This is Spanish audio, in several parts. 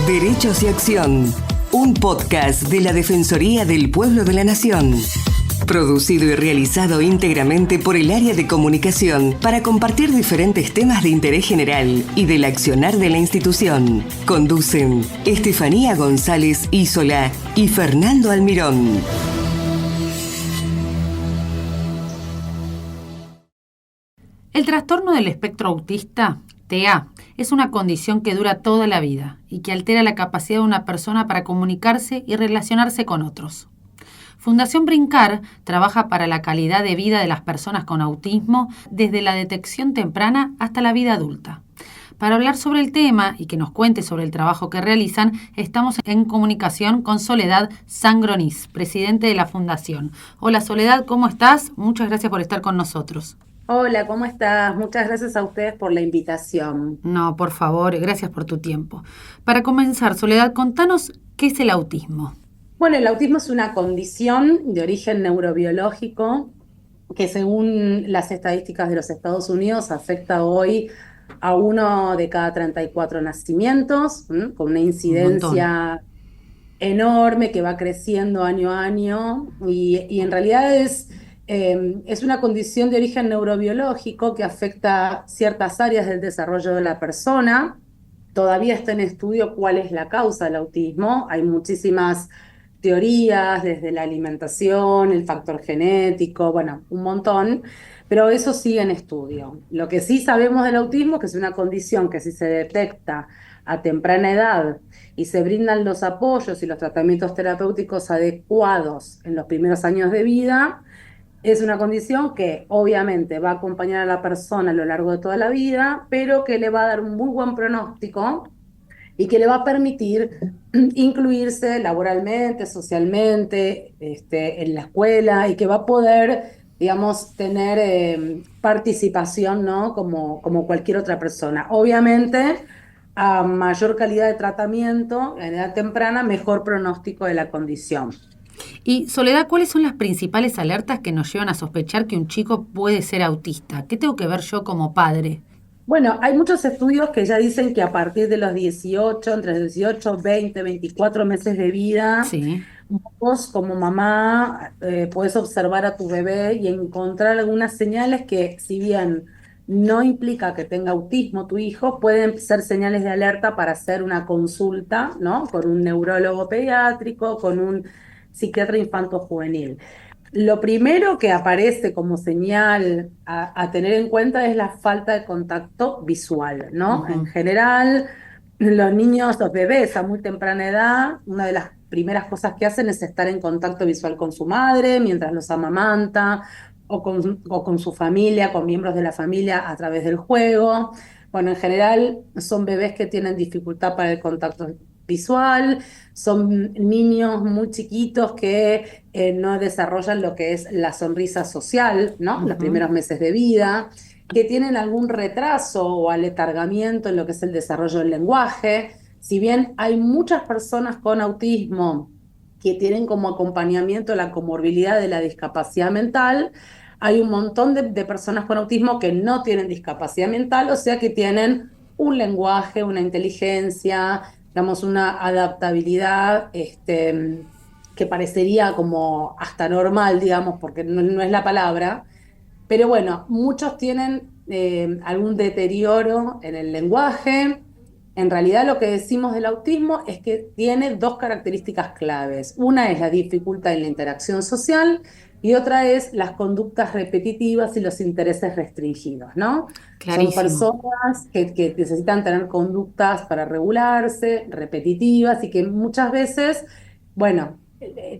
Derechos y Acción, un podcast de la Defensoría del Pueblo de la Nación. Producido y realizado íntegramente por el área de comunicación para compartir diferentes temas de interés general y del accionar de la institución. Conducen Estefanía González Isola y Fernando Almirón. El trastorno del espectro autista, TEA, es una condición que dura toda la vida y que altera la capacidad de una persona para comunicarse y relacionarse con otros. Fundación Brincar trabaja para la calidad de vida de las personas con autismo desde la detección temprana hasta la vida adulta. Para hablar sobre el tema y que nos cuente sobre el trabajo que realizan, estamos en comunicación con Soledad Sangronis, presidente de la Fundación. Hola Soledad, ¿cómo estás? Muchas gracias por estar con nosotros. Hola, ¿cómo estás? Muchas gracias a ustedes por la invitación. No, por favor, gracias por tu tiempo. Para comenzar, Soledad, contanos qué es el autismo. Bueno, el autismo es una condición de origen neurobiológico que según las estadísticas de los Estados Unidos afecta hoy a 1 de cada 34 nacimientos, con una incidencia enorme que va creciendo año a año y en realidad es una condición de origen neurobiológico que afecta ciertas áreas del desarrollo de la persona. Todavía está en estudio cuál es la causa del autismo. Hay muchísimas teorías, desde la alimentación, el factor genético, bueno, un montón, pero eso sigue en estudio. Lo que sí sabemos del autismo es que es una condición que si se detecta a temprana edad y se brindan los apoyos y los tratamientos terapéuticos adecuados en los primeros años de vida, es una condición que obviamente va a acompañar a la persona a lo largo de toda la vida, pero que le va a dar un muy buen pronóstico y que le va a permitir incluirse laboralmente, socialmente, en la escuela y que va a poder, digamos, tener participación, ¿no? Como cualquier otra persona. Obviamente, a mayor calidad de tratamiento en edad temprana, mejor pronóstico de la condición. Y Soledad, ¿cuáles son las principales alertas que nos llevan a sospechar que un chico puede ser autista? ¿Qué tengo que ver yo como padre? Bueno, hay muchos estudios que ya dicen que a partir de los 18, entre los 18, 20, 24 meses de vida, Sí. vos como mamá podés observar a tu bebé y encontrar algunas señales que, si bien no implica que tenga autismo tu hijo, pueden ser señales de alerta para hacer una consulta, ¿no? Con un neurólogo pediátrico, con un psiquiatra infanto-juvenil. Lo primero que aparece como señal a tener en cuenta es la falta de contacto visual, ¿no? Uh-huh. En general, los niños, los bebés a muy temprana edad, una de las primeras cosas que hacen es estar en contacto visual con su madre mientras los amamanta o con su familia, con miembros de la familia a través del juego. Bueno, en general son bebés que tienen dificultad para el contacto visual, son niños muy chiquitos que no desarrollan lo que es la sonrisa social, ¿no? Uh-huh. Los primeros meses de vida, que tienen algún retraso o aletargamiento en lo que es el desarrollo del lenguaje. Si bien hay muchas personas con autismo que tienen como acompañamiento la comorbilidad de la discapacidad mental, hay un montón de personas con autismo que no tienen discapacidad mental, o sea que tienen un lenguaje, una inteligencia, digamos, una adaptabilidad que parecería como hasta normal, digamos, porque no es la palabra, pero bueno, muchos tienen algún deterioro en el lenguaje. En realidad lo que decimos del autismo es que tiene dos características claves. Una es la dificultad en la interacción social y otra es las conductas repetitivas y los intereses restringidos, ¿no? Clarísimo. Son personas que necesitan tener conductas para regularse, repetitivas y que muchas veces, bueno,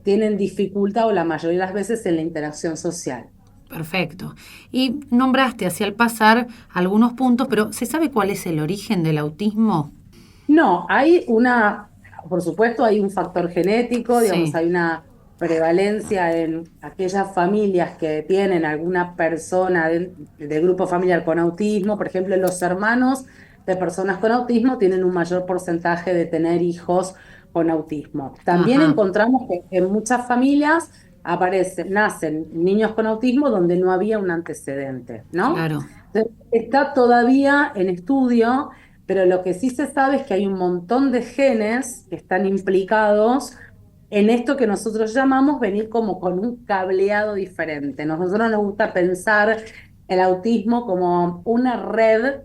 tienen dificultad o la mayoría de las veces en la interacción social. Perfecto. Y nombraste hacia el pasar algunos puntos, pero ¿se sabe cuál es el origen del autismo? No, por supuesto hay un factor genético, digamos, Sí. hay una prevalencia en aquellas familias que tienen alguna persona del grupo familiar con autismo. Por ejemplo, los hermanos de personas con autismo tienen un mayor porcentaje de tener hijos con autismo. También Ajá. encontramos que en muchas familias nacen niños con autismo donde no había un antecedente, ¿no? Claro. Entonces, está todavía en estudio. pero lo que sí se sabe es que hay un montón de genes que están implicados en esto que nosotros llamamos venir como con un cableado diferente. Nosotros nos gusta pensar el autismo como una red,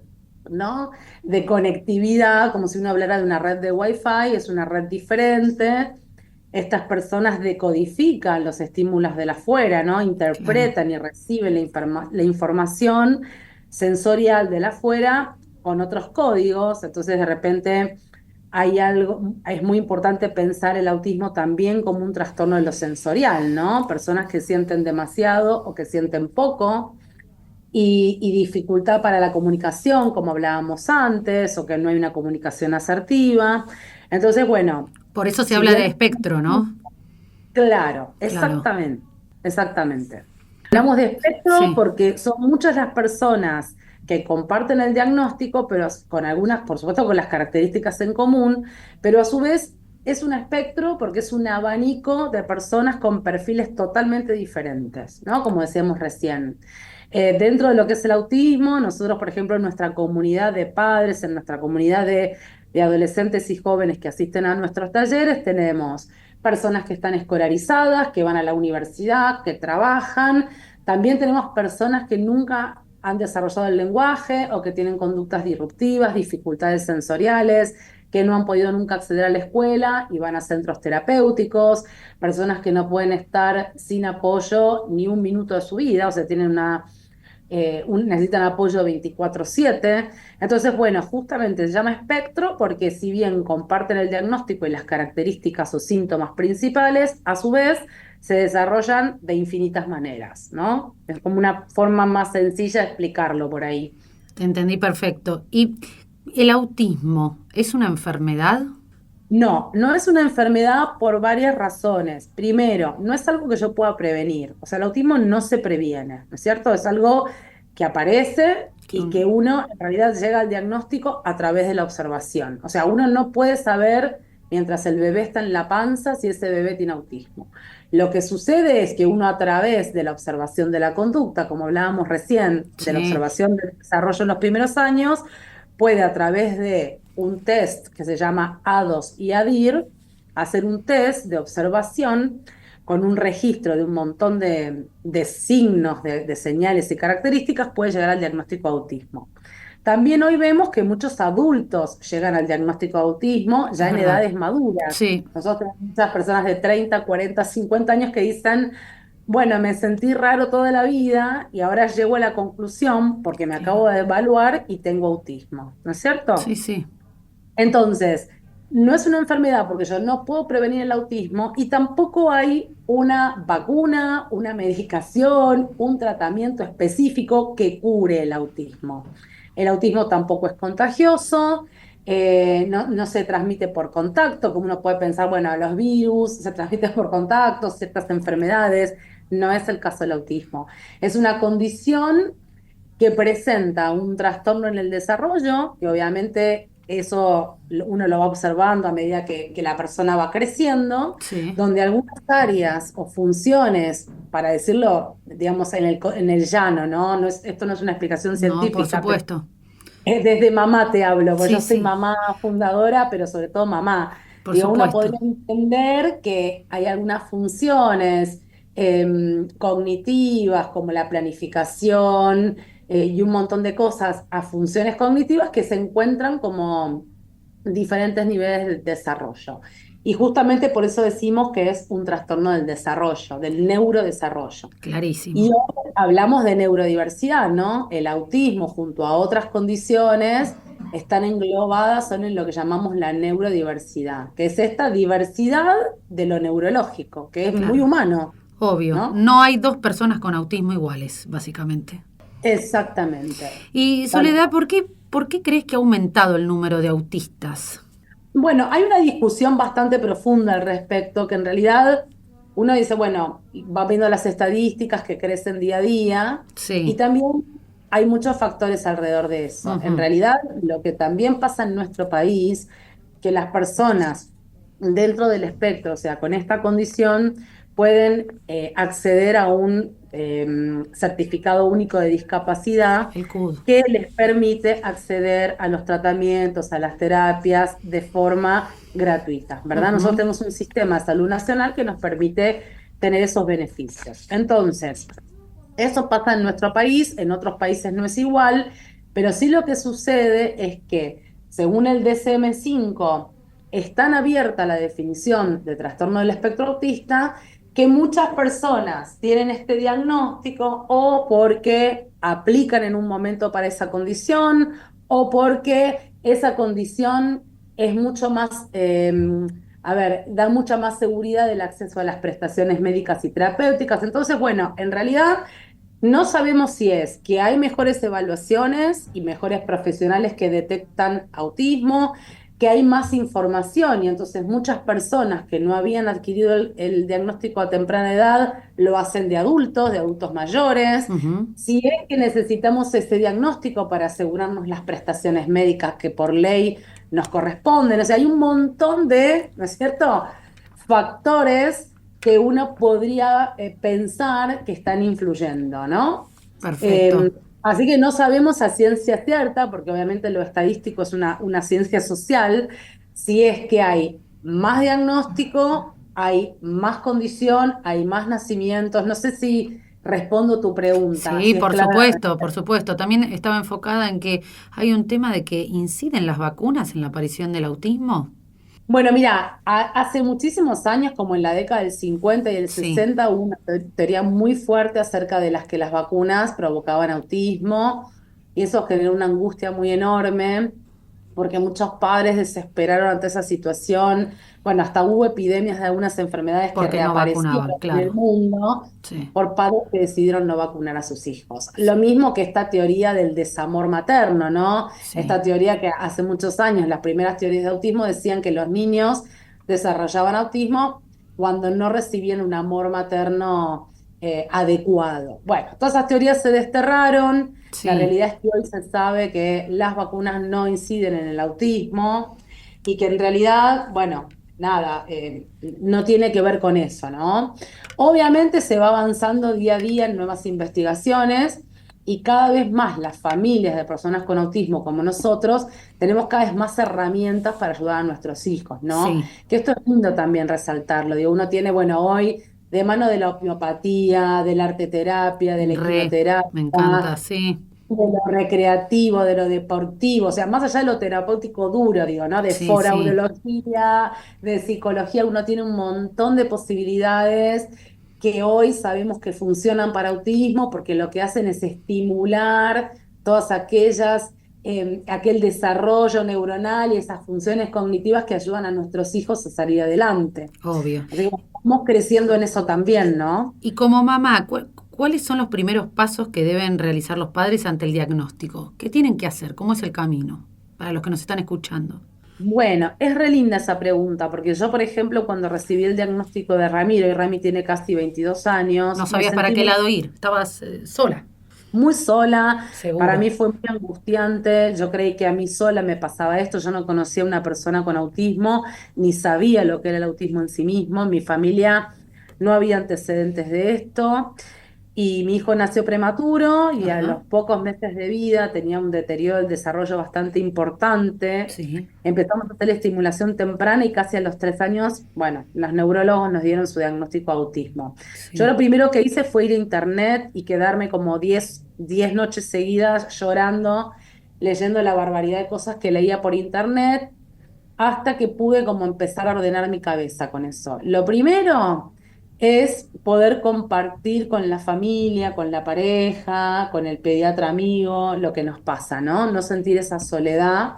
¿no? De conectividad, como si uno hablara de una red de Wi-Fi, es una red diferente. Estas personas decodifican los estímulos de la afuera, ¿no? Claro. Interpretan y reciben la información sensorial de la afuera con otros códigos. Entonces, de repente, hay algo, es muy importante pensar el autismo también como un trastorno de lo sensorial, ¿no? Personas que sienten demasiado o que sienten poco y dificultad para la comunicación, como hablábamos antes, o que no hay una comunicación asertiva. Entonces, bueno, Por eso se si habla bien, de espectro, ¿no? claro, Claro. exactamente, exactamente. Hablamos de espectro Sí. porque son muchas las personas que comparten el diagnóstico, pero con algunas, por supuesto, con las características en común, pero a su vez es un espectro porque es un abanico de personas con perfiles totalmente diferentes, ¿no? Como decíamos recién. Dentro de lo que es el autismo, nosotros, por ejemplo, en nuestra comunidad de padres, en nuestra comunidad de adolescentes y jóvenes que asisten a nuestros talleres, tenemos personas que están escolarizadas, que van a la universidad, que trabajan. También tenemos personas que nunca han desarrollado el lenguaje o que tienen conductas disruptivas, dificultades sensoriales, que no han podido nunca acceder a la escuela y van a centros terapéuticos, personas que no pueden estar sin apoyo ni un minuto de su vida, o sea, tienen necesitan apoyo 24/7. Entonces, bueno, justamente se llama espectro porque si bien comparten el diagnóstico y las características o síntomas principales, a su vez se desarrollan de infinitas maneras, ¿no? Es como una forma más sencilla de explicarlo por ahí. Te entendí perfecto. ¿Y el autismo es una enfermedad? No, no es una enfermedad por varias razones. Primero, no es algo que yo pueda prevenir. O sea, el autismo no se previene, ¿no es cierto? Es algo que aparece Que y que uno en realidad llega al diagnóstico a través de la observación. O sea, uno no puede saber mientras el bebé está en la panza si ese bebé tiene autismo. Lo que sucede es que uno a través de la observación de la conducta, como hablábamos recién, de la Sí, observación del desarrollo en los primeros años, puede a través de un test que se llama ADOS y ADIR, hacer un test de observación con un registro de un montón de signos, de señales y características, puede llegar al diagnóstico de autismo. También hoy vemos que muchos adultos llegan al diagnóstico de autismo es ya en verdad. edades maduras. Sí, Nosotros tenemos muchas personas de 30, 40, 50 años que dicen, bueno, me sentí raro toda la vida y ahora llego a la conclusión porque me claro. acabo de evaluar y tengo autismo, ¿no es Sí, cierto? sí. Entonces, no es una enfermedad porque yo no puedo prevenir el autismo y tampoco hay una vacuna, una medicación, un tratamiento específico que cure el autismo. El autismo tampoco es contagioso, no se transmite por contacto, como uno puede pensar, bueno, los virus se transmiten por contacto, ciertas enfermedades, no es el caso del autismo. Es una condición que presenta un trastorno en el desarrollo, que obviamente eso uno lo va observando a medida que la persona va creciendo, Sí. donde algunas áreas o funciones, para decirlo, digamos, en el llano, ¿no? Esto no es una explicación No, por científica, pero supuesto. desde mamá te hablo, porque Sí, yo soy sí, mamá fundadora, pero sobre todo mamá. por Digo, uno supuesto. podría entender que hay algunas funciones cognitivas, como la planificación y un montón de cosas a funciones cognitivas que se encuentran como diferentes niveles de desarrollo. Y justamente por eso decimos que es un trastorno del desarrollo, del neurodesarrollo. Y Clarísimo. hoy hablamos de neurodiversidad, ¿no? El autismo junto a otras condiciones están englobadas son en lo que llamamos la neurodiversidad, que es esta diversidad de lo neurológico, que es muy Claro. humano, Obvio. ¿no? No hay dos personas con autismo iguales, básicamente. Exactamente. Y Soledad, por qué crees que ha aumentado el número de autistas? Bueno, hay una discusión bastante profunda al respecto, que en realidad uno dice, bueno, va viendo las estadísticas que crecen día a día y Sí. también hay muchos factores alrededor de eso. En Ujú. realidad, lo que también pasa en nuestro país, que las personas dentro del espectro, o sea, con esta condición, pueden acceder a un certificado único de discapacidad, El CUD. que les permite acceder a los tratamientos, a las terapias de forma gratuita, ¿verdad? Ujú. Nosotros tenemos un sistema de salud nacional que nos permite tener esos beneficios. Entonces, eso pasa en nuestro país, en otros países no es igual, pero sí lo que sucede es que, según el DSM-5, es tan abierta la definición de trastorno del espectro autista que muchas personas tienen este diagnóstico o porque aplican en un momento para esa condición o porque esa condición es mucho más, da mucha más seguridad del acceso a las prestaciones médicas y terapéuticas. Entonces, bueno, en realidad no sabemos si es que hay mejores evaluaciones y mejores profesionales que detectan autismo, que hay más información y entonces muchas personas que no habían adquirido el diagnóstico a temprana edad lo hacen de adultos mayores. Ujú. Si es que necesitamos ese diagnóstico para asegurarnos las prestaciones médicas que por ley nos corresponden. O sea, hay un montón de, ¿no es cierto?, factores que uno podría pensar que están influyendo, ¿no? Perfecto. Así que no sabemos a ciencia cierta, porque obviamente lo estadístico es una ciencia social, si es que hay más diagnóstico, hay más condición, hay más nacimientos. No sé si respondo tu pregunta, Sí, si es por clara. supuesto, por supuesto. También estaba enfocada en que hay un tema de que inciden las vacunas en la aparición del autismo. Bueno, mira, hace muchísimos años, como en la década del 50 y el Sí. 60, hubo una teoría muy fuerte acerca de las que las vacunas provocaban autismo y eso generó una angustia muy enorme porque muchos padres desesperaron ante esa situación. Bueno, hasta hubo epidemias de algunas enfermedades que Porque no reaparecieron vacunaban, en el claro. mundo Sí, por padres que decidieron no vacunar a sus hijos. Lo mismo que esta teoría del desamor materno, ¿no? sí. Esta teoría que hace muchos años, las primeras teorías de autismo decían que los niños desarrollaban autismo cuando no recibían un amor materno adecuado. Bueno, todas esas teorías se desterraron. La Sí. realidad es que hoy se sabe que las vacunas no inciden en el autismo y que en realidad, bueno, nada, no tiene que ver con eso, ¿no? Obviamente se va avanzando día a día en nuevas investigaciones y cada vez más las familias de personas con autismo como nosotros tenemos cada vez más herramientas para ayudar a nuestros hijos, ¿no? Sí. Que esto es lindo también resaltarlo. Digo, uno tiene, bueno, hoy de mano de la homeopatía, de la arteterapia, de la equinoterapia, Me encanta, sí. de lo recreativo, de lo deportivo, o sea, más allá de lo terapéutico duro, digo, ¿no? De Sí, sí. foraurología, de psicología, uno tiene un montón de posibilidades que hoy sabemos que funcionan para autismo porque lo que hacen es estimular todas aquel desarrollo neuronal y esas funciones cognitivas que ayudan a nuestros hijos a salir adelante. Obvio. Así que estamos creciendo en eso también, ¿no? Y como mamá, ¿cuáles son los primeros pasos que deben realizar los padres ante el diagnóstico? ¿Qué tienen que hacer? ¿Cómo es el camino para los que nos están escuchando? Bueno, es re linda esa pregunta, porque yo, por ejemplo, cuando recibí el diagnóstico de Ramiro, y Rami tiene casi 22 No años, me sabías para sentí qué lado ir, estabas sola. muy sola, para Seguro. mí fue muy angustiante, yo creí que a mí sola me pasaba esto, yo no conocía a una persona con autismo, ni sabía lo que era el autismo en sí mismo, en mi familia no había antecedentes de esto. Y mi hijo nació prematuro y a Ajá. los pocos meses de vida tenía un deterioro del desarrollo bastante importante. Sí, Empezamos a hacer estimulación temprana y casi a los 3 años, bueno, los neurólogos nos dieron su diagnóstico de autismo. Yo sí. lo primero que hice fue ir a internet y quedarme como 10 noches seguidas llorando, leyendo la barbaridad de cosas que leía por internet, hasta que pude como empezar a ordenar mi cabeza con eso. Lo primero es poder compartir con la familia, con la pareja, con el pediatra amigo, lo que nos pasa, ¿no? No sentir esa soledad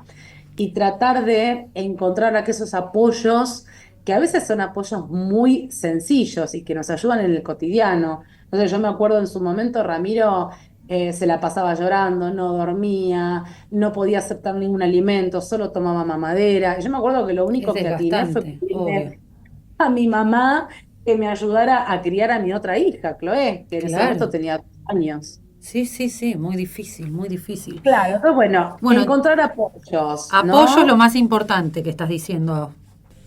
y tratar de encontrar aquellos apoyos que a veces son apoyos muy sencillos y que nos ayudan en el cotidiano. Entonces yo me acuerdo en su momento, Ramiro se la pasaba llorando, no dormía, no podía aceptar ningún alimento, solo tomaba mamadera. Y yo me acuerdo que lo Es único que atiné fue desgastante, obvio. pedirle a mi mamá que me ayudara a criar a mi otra hija, Chloe, que en ese momento Claro. tenía 2 años. Sí, sí, sí, muy difícil, muy difícil. Claro, entonces bueno, Bueno, encontrar apoyos, apoyo es lo ¿no? más importante que estás diciendo.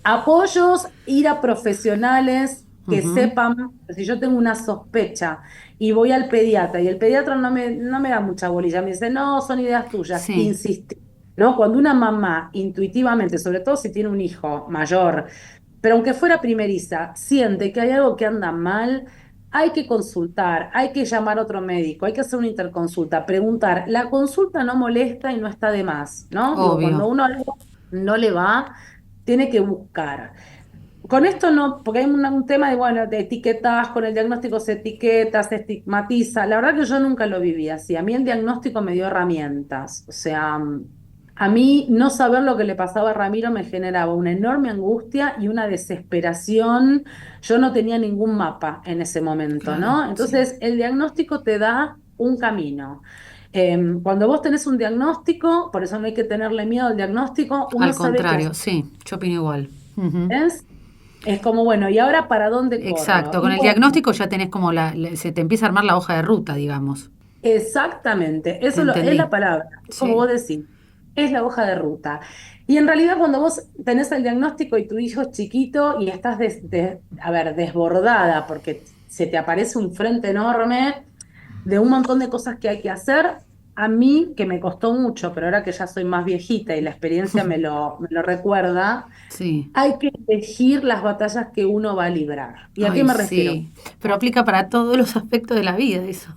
Apoyos, ir a profesionales que Ujú. sepan, si yo tengo una sospecha y voy al pediatra y el pediatra no me da mucha bolilla, me dice, no, son ideas tuyas, Sí, insistí, ¿no? Cuando una mamá intuitivamente, sobre todo si tiene un hijo mayor, pero aunque fuera primeriza, siente que hay algo que anda mal, hay que consultar, hay que llamar a otro médico, hay que hacer una interconsulta, preguntar. La consulta no molesta y no está de más, ¿no? Digo, cuando obvio. uno algo no le va, tiene que buscar. Con esto no, porque hay un tema de, bueno, de etiquetas, con el diagnóstico se etiqueta, se estigmatiza. La verdad que yo nunca lo viví así. A mí el diagnóstico me dio herramientas. O sea, a mí no saber lo que le pasaba a Ramiro me generaba una enorme angustia y una desesperación. Yo no tenía ningún mapa en ese momento, Claro, ¿no? sí. Entonces, el diagnóstico te da un camino. Cuando vos tenés un diagnóstico, por eso no hay que tenerle miedo al diagnóstico, uno Al sabe qué contrario, hacer. sí, yo opino igual. Ujú. Es como, bueno, ¿y ahora para dónde corro? Exacto, con Y el bueno, diagnóstico ya tenés como se te empieza a armar la hoja de ruta, digamos. exactamente, es Entendí. la palabra, es como Sí, vos decís, es la hoja de ruta. Y en realidad cuando vos tenés el diagnóstico y tu hijo es chiquito y estás, a ver, desbordada porque se te aparece un frente enorme de un montón de cosas que hay que hacer, a mí, que me costó mucho, pero ahora que ya soy más viejita y la experiencia me lo recuerda, sí. hay que elegir las batallas que uno va a librar. ¿Y a qué Ay, me refiero? sí. Pero aplica para todos los aspectos de la vida eso.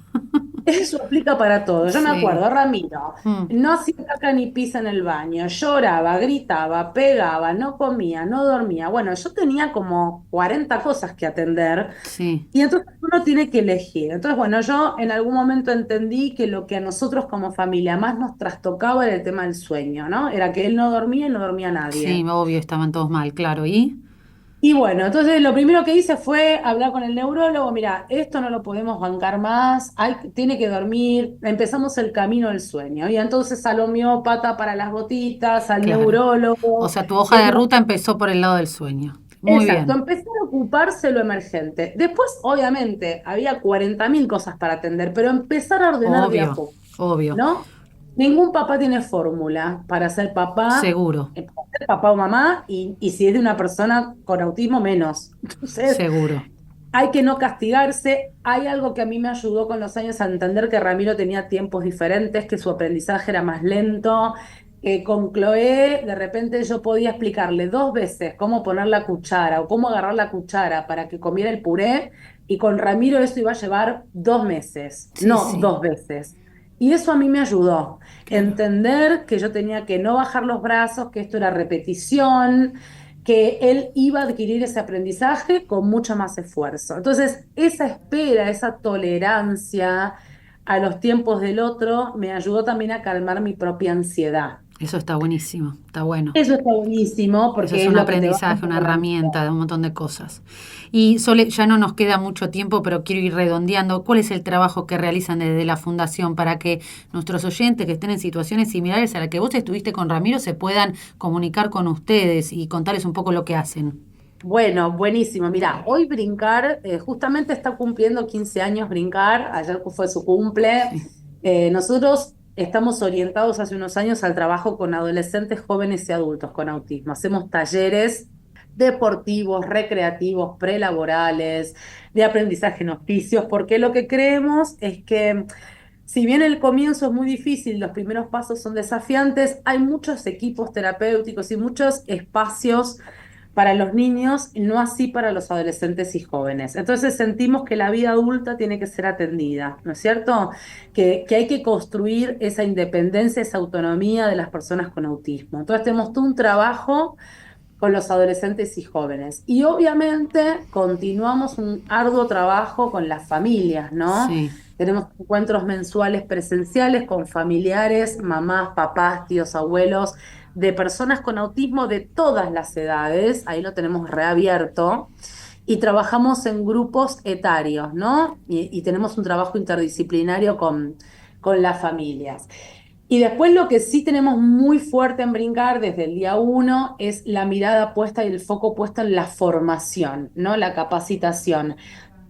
Eso aplica para todo. Yo me Sí. acuerdo, Ramiro, Mm, no hacía caca ni pis en el baño, lloraba, gritaba, pegaba, no comía, no dormía. Bueno, yo tenía como 40 cosas que atender sí. y entonces uno tiene que elegir. Entonces, bueno, yo en algún momento entendí que lo que a nosotros como familia más nos trastocaba era el tema del sueño, ¿no? Era que él no dormía y no dormía Sí, nadie. obvio, estaban todos mal, claro. ¿Y? Y bueno, entonces lo primero que hice fue hablar con el neurólogo, mira, esto no lo podemos bancar más, tiene que dormir, empezamos el camino del sueño. Y entonces al homeópata para las gotitas, al Claro. O neurólogo. sea, tu hoja el de neu- ruta empezó por el lado del sueño. Muy Exacto, bien. empezar a ocuparse lo emergente. Después, obviamente, había 40.000 cosas para atender, pero empezar a ordenar de a Obvio, poco, obvio. ¿no? Ningún papá tiene fórmula Seguro, para ser papá o mamá, y si es de una persona con autismo, menos. Entonces, seguro. hay que no castigarse. Hay algo que a mí me ayudó con los años a entender que Ramiro tenía tiempos diferentes, que su aprendizaje era más lento. Con Chloé, de repente yo podía explicarle 2 veces cómo poner la cuchara o cómo agarrar la cuchara para que comiera el puré, y con Ramiro eso iba a llevar 2 meses, Sí, no sí, 2 veces. Y eso a mí me ayudó. claro. Entender que yo tenía que no bajar los brazos, que esto era repetición, que él iba a adquirir ese aprendizaje con mucho más esfuerzo. Entonces, esa espera, esa tolerancia a los tiempos del otro me ayudó también a calmar mi propia ansiedad. Eso está buenísimo, está bueno. Eso está buenísimo Eso porque es es un lo que te va aprendizaje, una organizando. herramienta de un montón de cosas. Y Sole, ya no nos queda mucho tiempo, pero quiero ir redondeando. ¿Cuál es el trabajo que realizan desde la Fundación para que nuestros oyentes que estén en situaciones similares a la que vos estuviste con Ramiro se puedan comunicar con ustedes y contarles un poco lo que hacen? Bueno, buenísimo. Mira, hoy Brincar justamente está cumpliendo 15 años Brincar, ayer fue su cumple. Sí. Nosotros estamos orientados hace unos años al trabajo con adolescentes, jóvenes y adultos con autismo. Hacemos talleres deportivos, recreativos, prelaborales, de aprendizaje en oficios, porque lo que creemos es que si bien el comienzo es muy difícil, los primeros pasos son desafiantes, hay muchos equipos terapéuticos y muchos espacios para los niños, no así para los adolescentes y jóvenes. Entonces sentimos que la vida adulta tiene que ser atendida, ¿no es cierto? Que hay que construir esa independencia, esa autonomía de las personas con autismo. Entonces tenemos todo un trabajo con los adolescentes y jóvenes. Y obviamente continuamos un arduo trabajo con las familias, ¿no? Sí. Tenemos encuentros mensuales presenciales con familiares, mamás, papás, tíos, abuelos, de personas con autismo de todas las edades, ahí lo tenemos reabierto, y trabajamos en grupos etarios, ¿no? Y tenemos un trabajo interdisciplinario con las familias. Y después lo que sí tenemos muy fuerte en Brincar desde el día uno es la mirada puesta y el foco puesto en la formación, ¿no? La capacitación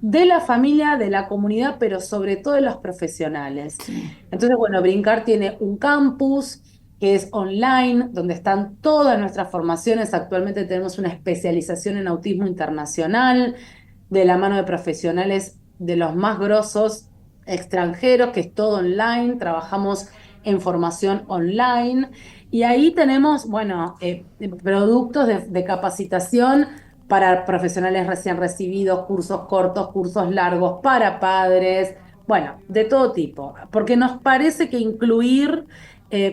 de la familia, de la comunidad, pero sobre todo de los profesionales. Sí. Entonces, bueno, Brincar tiene un campus que es online, donde están todas nuestras formaciones. Actualmente tenemos una especialización en autismo internacional. de la mano de profesionales de los más grosos extranjeros, que es todo online, trabajamos en formación online y ahí tenemos, bueno, productos de capacitación para profesionales recién recibidos, cursos cortos, cursos largos, para padres, bueno, de todo tipo, porque nos parece que incluir,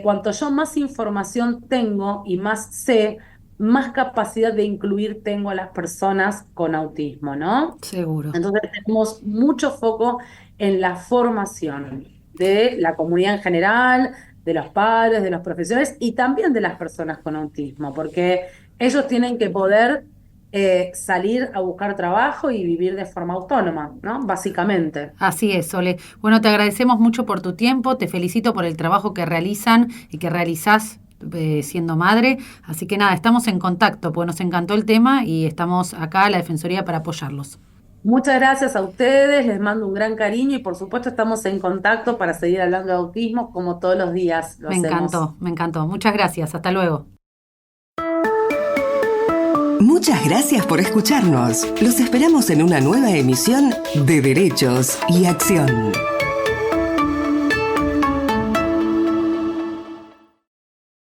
cuanto yo más información tengo y más sé, más capacidad de incluir tengo a las personas con autismo, ¿no? Seguro. Entonces tenemos mucho foco en la formación de la comunidad en general, de los padres, de los profesores y también de las personas con autismo, porque ellos tienen que poder salir a buscar trabajo y vivir de forma autónoma, ¿no? Básicamente. Así es, Sole. Bueno, te agradecemos mucho por tu tiempo, te felicito por el trabajo que realizan y que realizás siendo madre. Así que nada, estamos en contacto, pues nos encantó el tema y estamos acá a la Defensoría para apoyarlos. Muchas gracias a ustedes, les mando un gran cariño y por supuesto estamos en contacto para seguir hablando de autismo como todos los días lo Me hacemos. encantó, me encantó. Muchas gracias, hasta luego. Muchas gracias por escucharnos. Los esperamos en una nueva emisión de Derechos y Acción.